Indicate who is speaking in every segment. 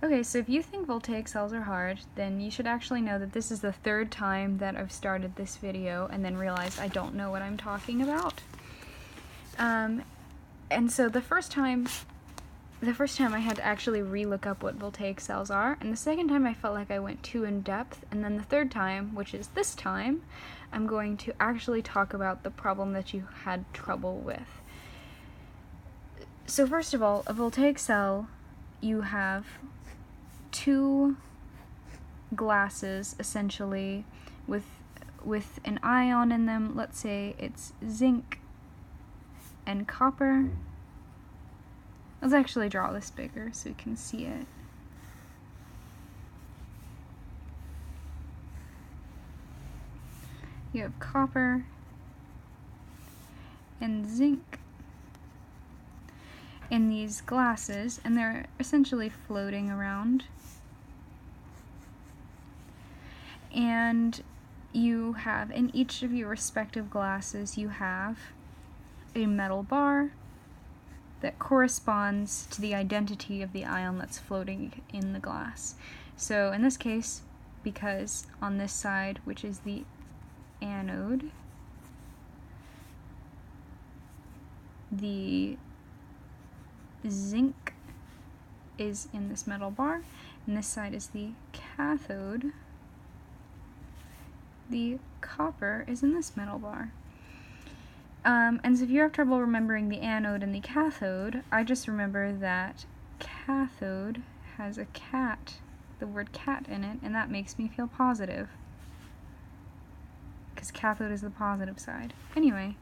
Speaker 1: Okay, so if you think voltaic cells are hard, then you should actually know that this is the third time that I've started this video and then realized I don't know what I'm talking about. And so the first time I had to actually re-look up what voltaic cells are, and the second time I felt like I went too in depth, and then the third time, which is this time, I'm going to actually talk about the problem that you had trouble with. So first of all, a voltaic cell, you have two glasses essentially with an ion in them. Let's say it's zinc and copper. Let's actually draw this bigger so you can see it. You have copper and zinc in these glasses, and they're essentially floating around. And you have, in each of your respective glasses, you have a metal bar that corresponds to the identity of the ion that's floating in the glass. So in this case, because on this side, which is the anode, the zinc is in this metal bar, and this side is the cathode, the copper is in this metal bar. And so if you have trouble remembering the anode and the cathode, I just remember that cathode has a cat, the word cat in it, and that makes me feel positive. Because cathode is the positive side. Anyway.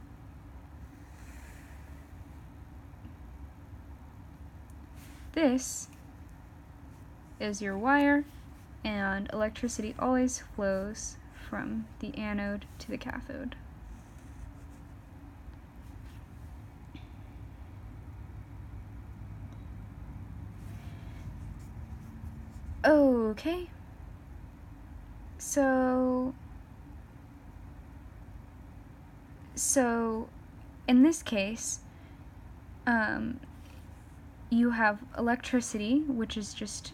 Speaker 1: This is your wire, and electricity always flows from the anode to the cathode. Okay, so in this case, you have electricity, which is just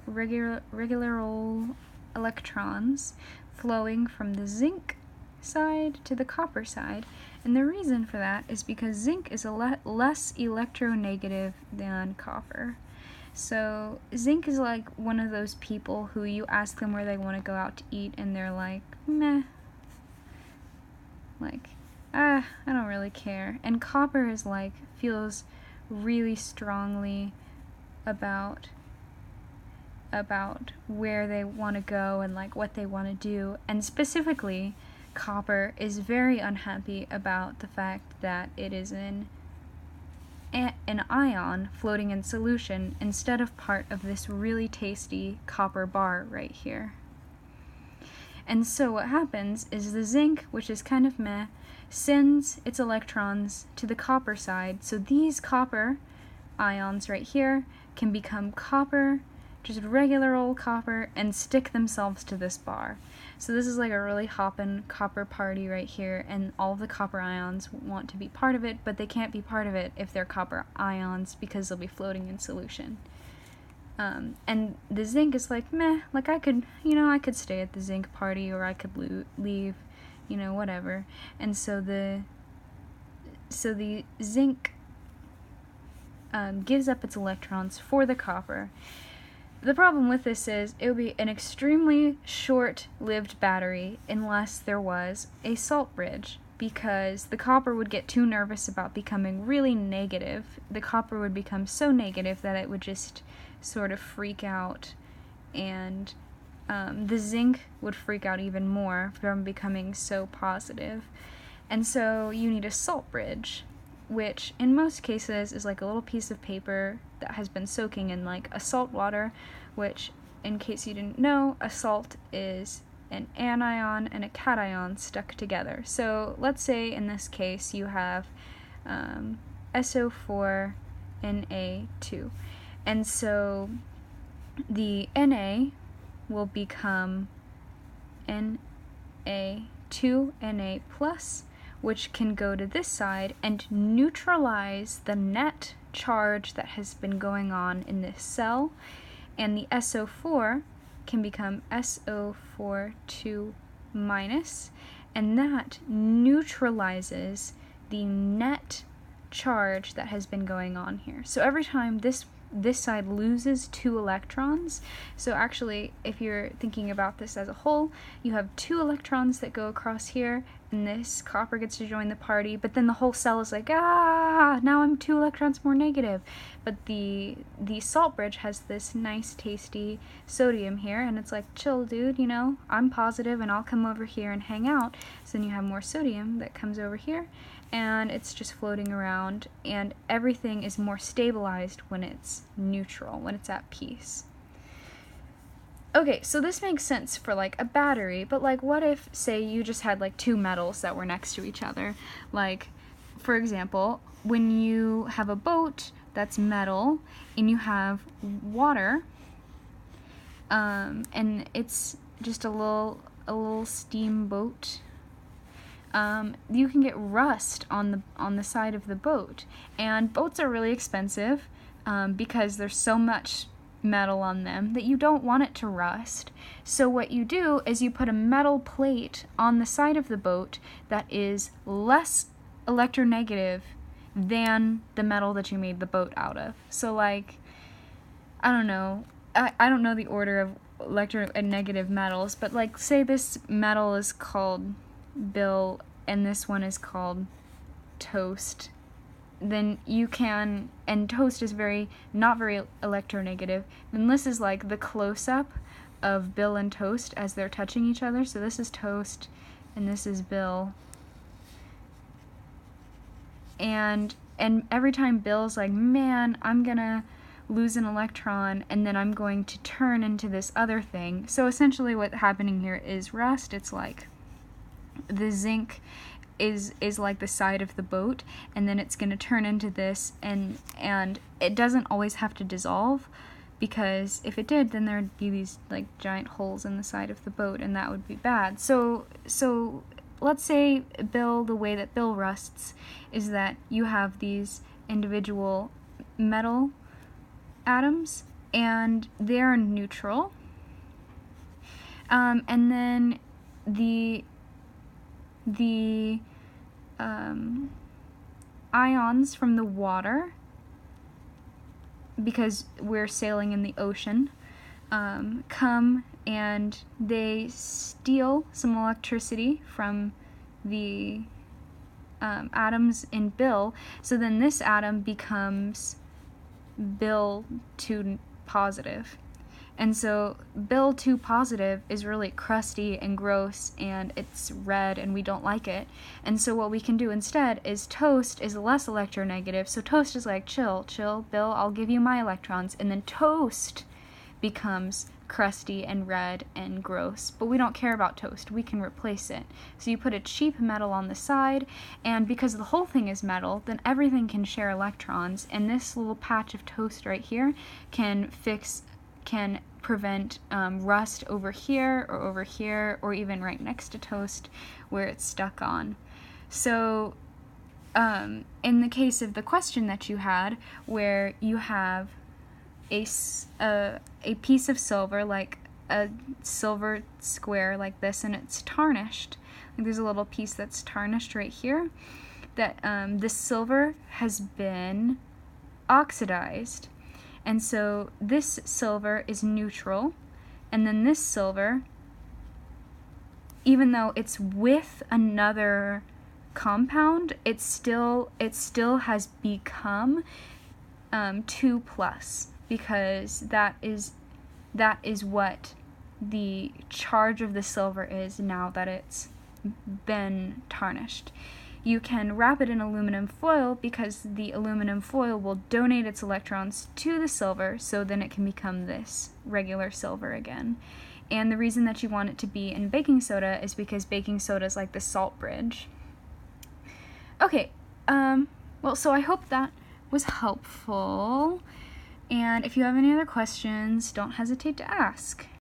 Speaker 1: regular old electrons flowing from the zinc side to the copper side, and the reason for that is because zinc is less electronegative than copper. So zinc is like one of those people who you ask them where they want to go out to eat and they're like, meh, like, I don't really care. And copper is like, feels really strongly about where they want to go and like what they want to do. And specifically, copper is very unhappy about the fact that it is an ion floating in solution instead of part of this really tasty copper bar right here. And so what happens is the zinc, which is kind of meh, sends its electrons to the copper side, so these copper ions right here can become copper, just regular old copper, and stick themselves to this bar. So this is like a really hoppin' copper party right here, and all the copper ions want to be part of it, but they can't be part of it if they're copper ions because they'll be floating in solution. And the zinc is like, meh, like I could stay at the zinc party, or I could leave, whatever. And so the zinc gives up its electrons for the copper. The problem with this is it would be an extremely short-lived battery unless there was a salt bridge, because the copper would get too nervous about becoming really negative. The copper would become so negative that it would just sort of freak out, and the zinc would freak out even more from becoming so positive. And so you need a salt bridge, which in most cases is like a little piece of paper that has been soaking in like a salt water, which, in case you didn't know, a salt is an anion and a cation stuck together. So let's say in this case you have SO4 Na2, and so the Na will become Na2Na plus, which can go to this side and neutralize the net charge that has been going on in this cell, and the SO4 can become SO4 2 minus, and that neutralizes the net charge that has been going on here. So every time this side loses 2 electrons, so actually if you're thinking about this as a whole, you have 2 electrons that go across here, and this copper gets to join the party, but then the whole cell is like, now I'm 2 electrons more negative. But the salt bridge has this nice tasty sodium here, and it's like, chill dude, you know, I'm positive and I'll come over here and hang out. So then you have more sodium that comes over here, and it's just floating around, and everything is more stabilized when it's neutral, when it's at peace. Okay, so this makes sense for like a battery, but like what if, say, you just had like 2 metals that were next to each other? Like, for example, when you have a boat that's metal and you have water, and it's just a little steamboat, you can get rust on the side of the boat, and boats are really expensive because there's so much metal on them that you don't want it to rust. So what you do is you put a metal plate on the side of the boat that is less electronegative than the metal that you made the boat out of. So like, I don't know the order of electronegative metals, but like say this metal is called Bill and this one is called Toast, then you can, and Toast is not very electronegative, then this is like the close-up of Bill and Toast as they're touching each other. So this is Toast and this is Bill, and every time Bill's like, man, I'm gonna lose an electron and then I'm going to turn into this other thing. So essentially what's happening here is rust. It's like the zinc is like the side of the boat, and then it's going to turn into this, and it doesn't always have to dissolve, because if it did, then there'd be these like giant holes in the side of the boat, and that would be bad. So let's say Bill, the way that Bill rusts is that you have these individual metal atoms and they're neutral, and then the ions from the water, because we're sailing in the ocean, come and they steal some electricity from the atoms in Bill, so then this atom becomes Bill 2 positive. And so Bill 2 positive is really crusty and gross, and it's red, and we don't like it. And so what we can do instead is Toast is less electronegative. So Toast is like, chill, Bill, I'll give you my electrons. And then Toast becomes crusty and red and gross. But we don't care about Toast. We can replace it. So you put a cheap metal on the side, and because the whole thing is metal, then everything can share electrons. And this little patch of Toast right here can prevent rust over here, or even right next to Toast where it's stuck on. So in the case of the question that you had, where you have a piece of silver, like a silver square like this, and it's tarnished, like there's a little piece that's tarnished right here, that this silver has been oxidized. And so this silver is neutral, and then this silver, even though it's with another compound, it still has become 2+, because that is what the charge of the silver is now that it's been tarnished. You can wrap it in aluminum foil, because the aluminum foil will donate its electrons to the silver, so then it can become this regular silver again. And the reason that you want it to be in baking soda is because baking soda is like the salt bridge. Okay, well, so I hope that was helpful, and if you have any other questions, don't hesitate to ask.